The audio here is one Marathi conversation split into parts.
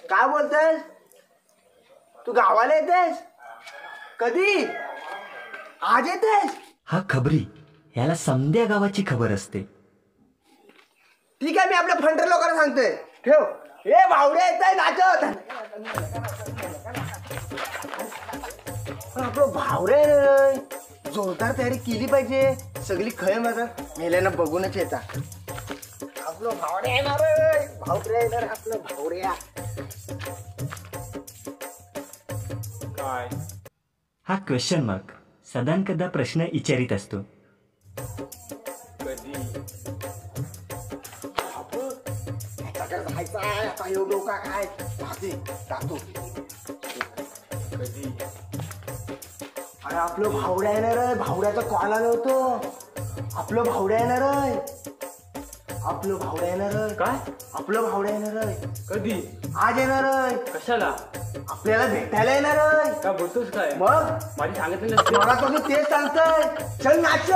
काय बोलतेस? तू गावाला येतेस? कधी? आज येतेस? हा खबरी, याला समद्या गावाची खबर असते. ठीक आहे, मी आपल्या फंटर लोकांना सांगतोय. ठेव. ए भावड्या येतंय नाचत. आपलं भावड्या रे, जोरदार तयारी केली पाहिजे. सगळी खय माझं मेल्यानं बघूनच येतात. आपलं भावड्या येणार रे, भावड्या येणार आपलं भावड्या. काय हा क्वेश्चन मार्क सदानकदा प्रश्न विचारित असतो. कधी काय कधी अरे आपलं भावड्या येणार आहे. भावड्याचा कॉल आला होतो. आपलं भावड्या येणार आहे. आपलं भावड्या येणार आहे. काय आपलं भावड्या येणार आहे. कधी? आज येणार आहे. कशाला? आपल्याला भेटायला येणार आहे. काय बोलतोस काय? मग माझी सांगितलं नसते. मला कसं तेच सांगतोय. चल नाच.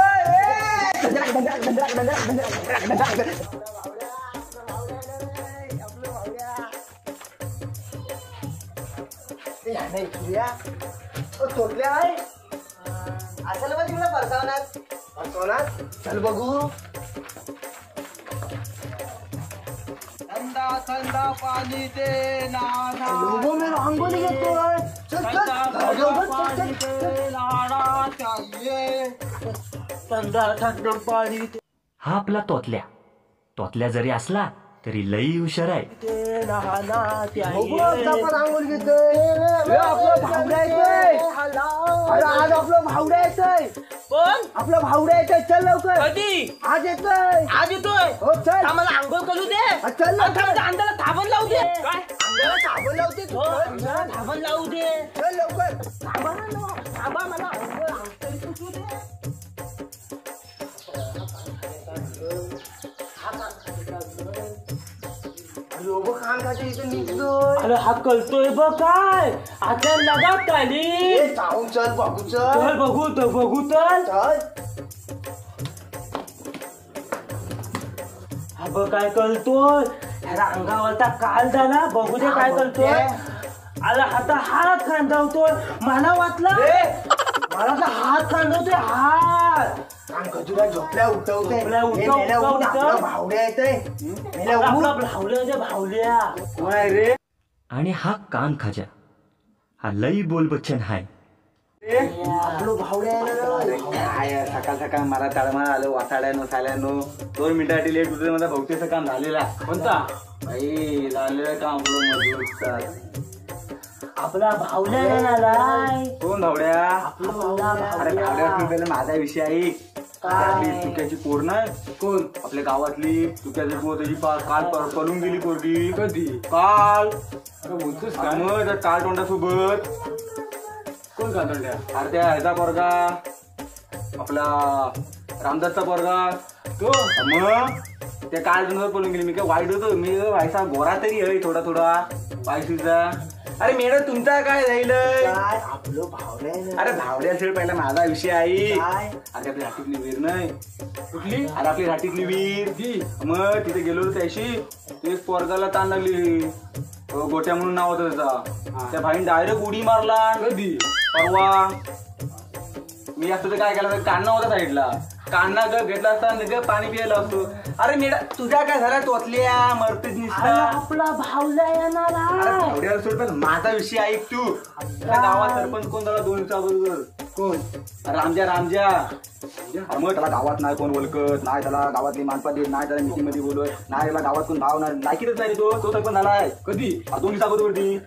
तोडले आहे असेल मग तुला फरसावणार चल बघू. ठंडा ठंडा पानी दे लोगों में रंगोली घेतोय. चल चाहिए ठंडा ठंडा पानी दे हा आपला तोतल्या. तोतल्या जरी असला तरी लई हुशार आहे. रांगोली घेतोय. आपलं भावड्या येतोय. अरे आज आपलं भावड्या येतोय. पण आपलं भावड्या येतोय. चल लवकर. कधी? आज येतोय. आज येतोय. हो चल. आम्हाला आंघोळ करू दे. चल लवकर. अंगाला थांबण लावू दे. काय अंगाला साबण लावते तू. अंगाला थांबण लावू दे. चल लवकर. थांबा मला आंघोळ करू दे. लोक खान खाते इथे निघतोय. अरे हा कळतोय बघ काय आता लगात आली. जाऊन चल बघू चल. चल बघू तर बघू तर. चल. हा बघ काय कळतोय. ह्याला अंगावरचा काल झाला. बघू दे काय कळतोय. आला आता हात खांदवतोय. मला वाटलं मला तर हात खांदवतोय. हात खजुरा झोपल्या उठवते. उठव. भावड्या येतोय. भावल्या भावल्या कोण रे? आणि हा कान खाजा. हा लई बोल बच्चन हाय. आपलं भावड्या काय सकाळ सकाळ मला तळमा आलं वासाड्यानो साल्यानो 2 मिनिटासाठी लेट होतं. माझा बहुतेचं काम झालेला. कोणता? बाई झालेलं काम आपलं मजूर. आपला भावल्या येणार. कोण भावड्या? आपला भावल्या. अरे भावड्या पहिला माझा विषय आहे. आपली चुक्याची पोर नाही कोण आपल्या गावातली चुक्याची पोर त्याची काल पळून गेली पोरगी. कधी? काल. बोलतोस का मग त्या काल तोंडासोबत? कोण काल तोंड्या? अरे त्या ह्याचा पोरगा आपला रामदासचा पोरगा तो. मग त्या काल तोंडावर पळून गेली. मी काय वाईट होतो? मी व्हायचा गोरा तरी आहे थोडा थोडा वायसूचा. अरे मॅडम तुमचा काय राहिलं? आपलं भावड्या. अरे भावड्या असेल पहिला माझा विषय आहे. अरे आपली हातीतली वीर नाही कुठली? अरे आपली हातीतली वीर. मग तिथे गेलो त्याशी एक पोरगाला ताण लागली. गोट्या म्हणून नाव होतं त्याचा. त्या भाईने डायरेक्ट उडी मारला. कधी? परवा. मी असं काय केलं कान्हा होता साईडला. कान्हा घेतला असता पाणी प्यायला असतो. अरे मेडा तुझ्या काय झाला तोतल्या मरतेच निसता. आपला भावल्या येणार. अरे भावड्याला सोड पण माझा विषय ऐक तू. गावात सरपंच कोण झाला 2 दिवसाबरोबर? कोण? रामजा. मग त्याला गावात नाही कोण ओळखत नाही. त्याला गावातली मानपात देत नाही. त्याला मीटिंग मध्ये बोलत नाही. त्याला गावात कोण भाव नाही. लायकीतच नाही तो सरपंच झालाय. कधी? 2 दिवसाबरोबर.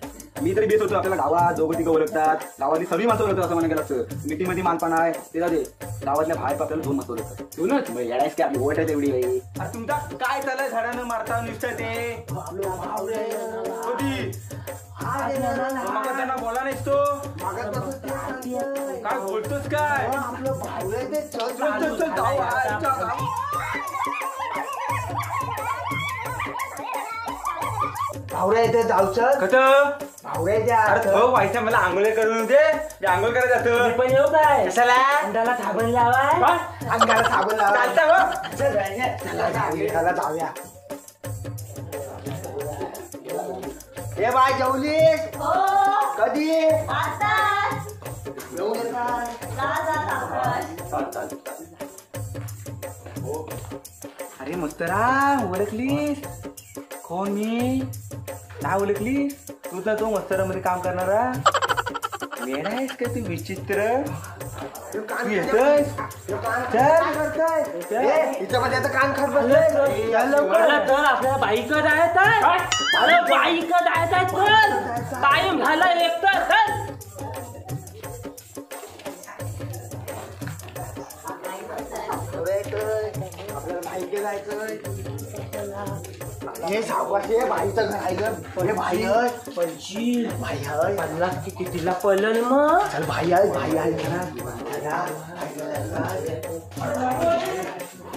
मी तरी बेस होतो. आपल्याला गावात दोघं तिघं ओळखतात. गावातली सगळी माणसं ओळखतात असं म्हणा गेलं असतं. मीटिंग मध्ये मानपान आहे ते जाते. गावातल्या बाहेर आपल्याला 2 माणसं ओळखतात. दोनच येडायच की आपली ओळख आहे तेवढी बाई. अरे तुमचा काय चालय झाडानं मारता नुसतं ते? कधी? त्यांना बोला नाहीस तो. काय बोलतोस काय? आपलं भावड्या येते. भावड्या येते. जाऊ चल. कसं? भावड्या येते. अरे हो व्हायचं मला आंघोळ करून दे. मी आंघोळ करायला जातो. पण येऊ काय? कशाला? अंगाला थांबण लावाय. अंगाला साबण लावा. चालतं हो. चला जाऊया. ए बाय जेवलीस हो कधी आता येऊ येतात अरे मस्तरा ओळखलीस कोण मी काय ओळखलीस तू तर तो मस्तरामध्ये काम करणारा वेडा आहेस का तू विचित्र तू येतोयस हिच्यामध्ये आता कान खात बसले तर आपल्या बाईकडे जायचं आहे. अरे बाईकडे जायचं आहे तर टाइम झाला एक तर आपल्याला भाईके जायचं हे सावकाशे भाईचं घर आहे ग हे भाई आहे पंचवीस भाई आहे 50 कितीला पडलं ना मग चल भाई आहे जरा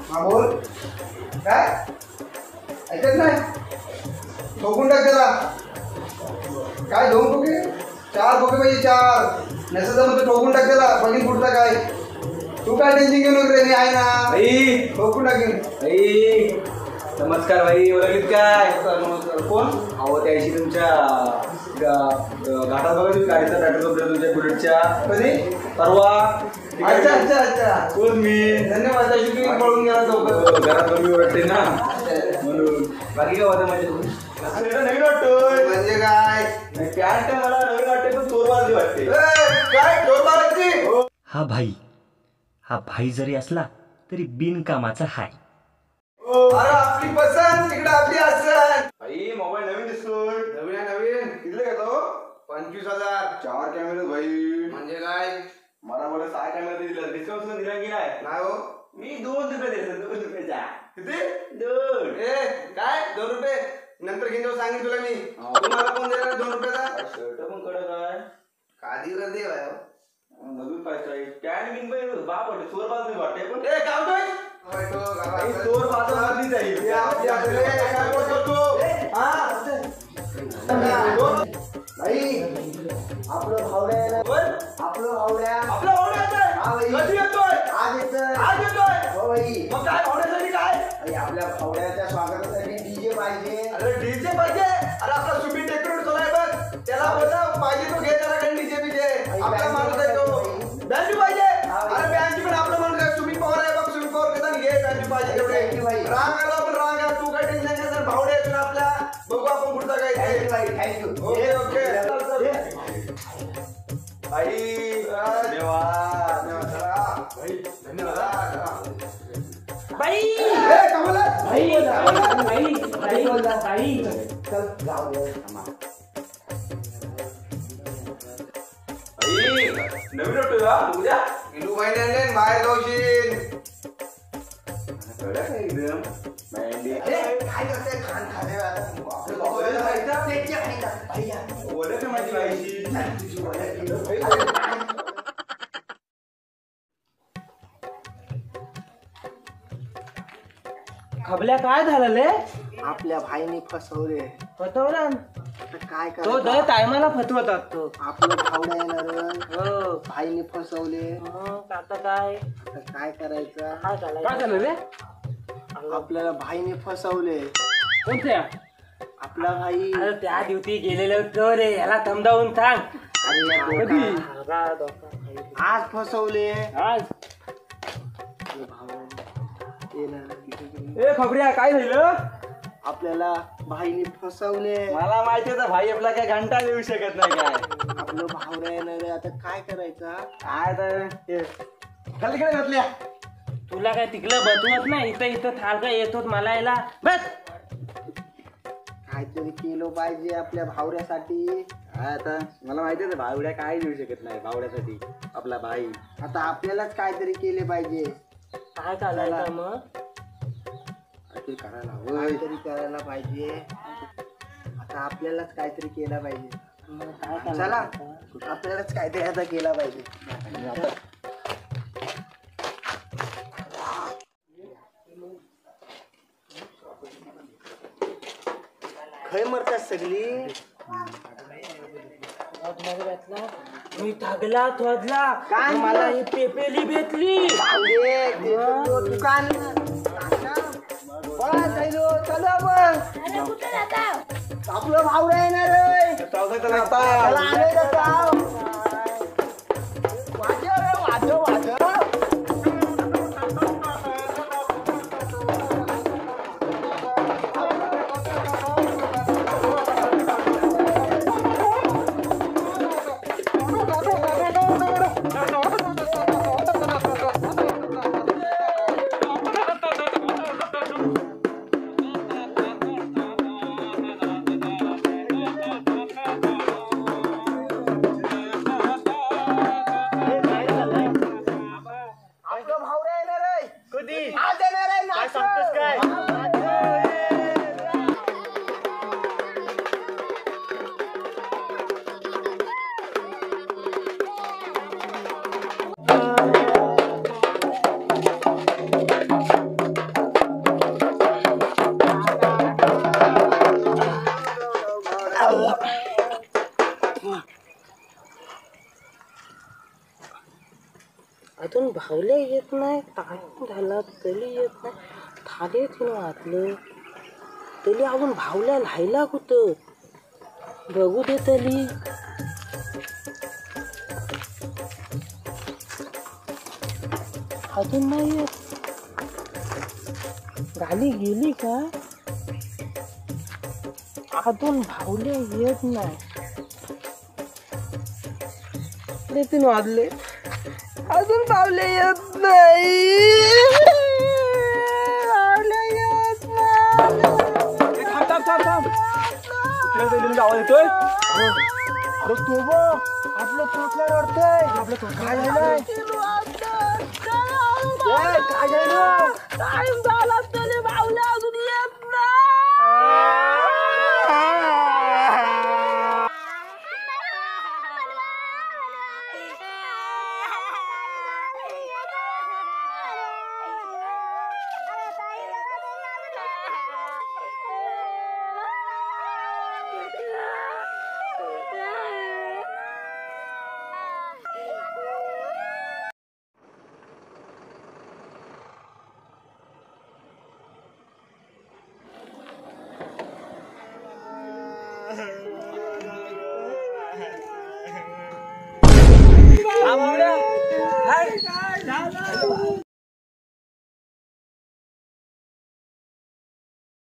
हा बोल काय ऐकत नाही ठोकून टाक त्याला काय 2 खोके 4 खोके पाहिजे 4 नसेल तर मग ठोकून टाक त्याला बघीन पुढचा काय तू काय टेन्शन घेऊ नको रे मी आहे ना भाई ठोकून टाकेन भाई नमस्कार भाई ओळखलीत काय कोण अहो त्याशी तुमच्या घाटात बघा तुम्ही गाडीचा पेट्रोल संपलं तुमच्या बुलेटच्या कधी परवा अच्छा अच्छा अच्छा कोण मी धन्यवाद अशी तुम्ही पळून गेला लवकर घरात कमी ओळखते ना म्हणून बाकी काय होतं म्हणजे नवीन वाटतोय म्हणजे काय पॅन्ट मला नवीन वाटते पण चोरबाजी वाटते काय चोर मारायची हा भाई जरी असला तरी बिनकामाचा हाय. अरे आपली पसंत तिकडे आपली असन भाई मोबाईल नवीन दिसतोय नवीन आहे नवीन कितीला घेतो 25,000 4 कॅमेरे भाई म्हणजे काय मला 6 कॅमेरा दिला डिस्काउंट दिला की नाही नाही हो मी 2 रुपये दिले 2 रुपयाचा किती 2 ए काय 2 रुपये नंतर घेऊन सांगेन तुला मी तुम्हाला कोण देणार 2 रुपयाचा शर्ट पण कडक आहे काधी गर्दी आहे हो. नवीन पाहिजे पॅन्ट बिन पाहिजे बाप वाटते चोरबाज वाटते पण ए काय होतोय तो गावात चोरबाज वाटली जाईल काय बोलतो भाई आपलं भावड्या आहे ना आपलं भावड्या आपला ओढायचा हा भाई कधी येतोय आज येतोय आज येतोय हो भाई मग काय ओढायसाठी काय भाई, आपल्या भावड्याच्या स्वागतासाठी डीजे पाहिजे अरे डीजे पाहिजे अरे आपला सुबी डेकोरेट सोलाय बघ त्याला बोला पाहिजे तो घे त्याला काही डीजे बीजे आपला माणूस आहे तो बँड पाहिजे अरे बँड पण आपला माणूस आहे सुबी पॉवर आहे बघ सुबी पॉवर कसा घे बँड पाहिजे तेवढे रांग आला पण रांग आहे तू काय टेन्शन घ्या तर भावडे आहेत ना आपल्या बघू आपण पुढचा काय थँक्यू ओके ओके भाई धन्यवाद भाई धन्यवाद बाई कमला बाई बाई बाई बाई चल जाऊ दे नवीन वाटतोय का उद्या हिंदू महिन्याने बाहेर जाऊशील एकदम बँडी काय करते खान खाणे आपलं भावड्याला माहिती आहे, त्याची आहे ना. भैया, ओळख माझी बाईची तुझी ओळख. खबल्या काय झालं ले आपल्या भाईने फसवले फतवला आता काय तो दर करायचं टायमाला फतवत असतो. आपलं भावड्या येणार हो भाईने फसवले मग आता काय आता काय करायचं काय झालं रे आपल्याला भाईने फसवले कोणत्या आपला भाई अरे त्या दिवशी गेलेलो तो रे याला समजावून सांग. अरे या डोका. आज फसवले आज येणार. ए खबऱ्या काय झालं आपल्याला भाईने फसवले मला माहिती होतं भाई आपला काय घंटा देऊ शकत नाही काय आपलं भावड्या येणार आहे. आता काय करायचं काय तर खालीकडे घातल्या तुला काय तिकलं बसवत नाही इथं इथं थालका येतो मला याला बस काहीतरी केलं पाहिजे आपल्या भावड्यासाठी. आता मला माहिती होतं भावड्या काय देऊ शकत नाही भावड्यासाठी आपला भाई आता आपल्यालाच काहीतरी केले पाहिजे. काय चालायचं मग काहीतरी करायला काहीतरी करायला पाहिजे. आता आपल्यालाच काहीतरी केलं पाहिजे. मग काय चला चालायचं आपल्यालाच काहीतरी आता केला पाहिजे. खय मरतात सगळी मी ठगला थोडला काय? मला ही पेपेली भेटली दुकान चलो आपण अरे कुठे जाता आपलं भाऊ येणार रे. त्याला आणायला जाऊ. वाजव रे, वाजव, वाजव. अजून भावल्या येत नाही. टाइम झाला तरी येत नाही. थाले तिनं वाचलं तरी अजून भावल्या राहिला कुठं. बघू दे तरी. अजून नाही येत. गाली गेली का. अजून भावल्या येत नाही. तीन वाजले अजून पावले येत नाही. पावले येत नाही. आवाज येतोय. अरे तो बघ आपलं तोटला वाटतंय. आपलं तोट काय झालंय. काय झालं. टाइम झाला तरी पावले अजून येत नाही.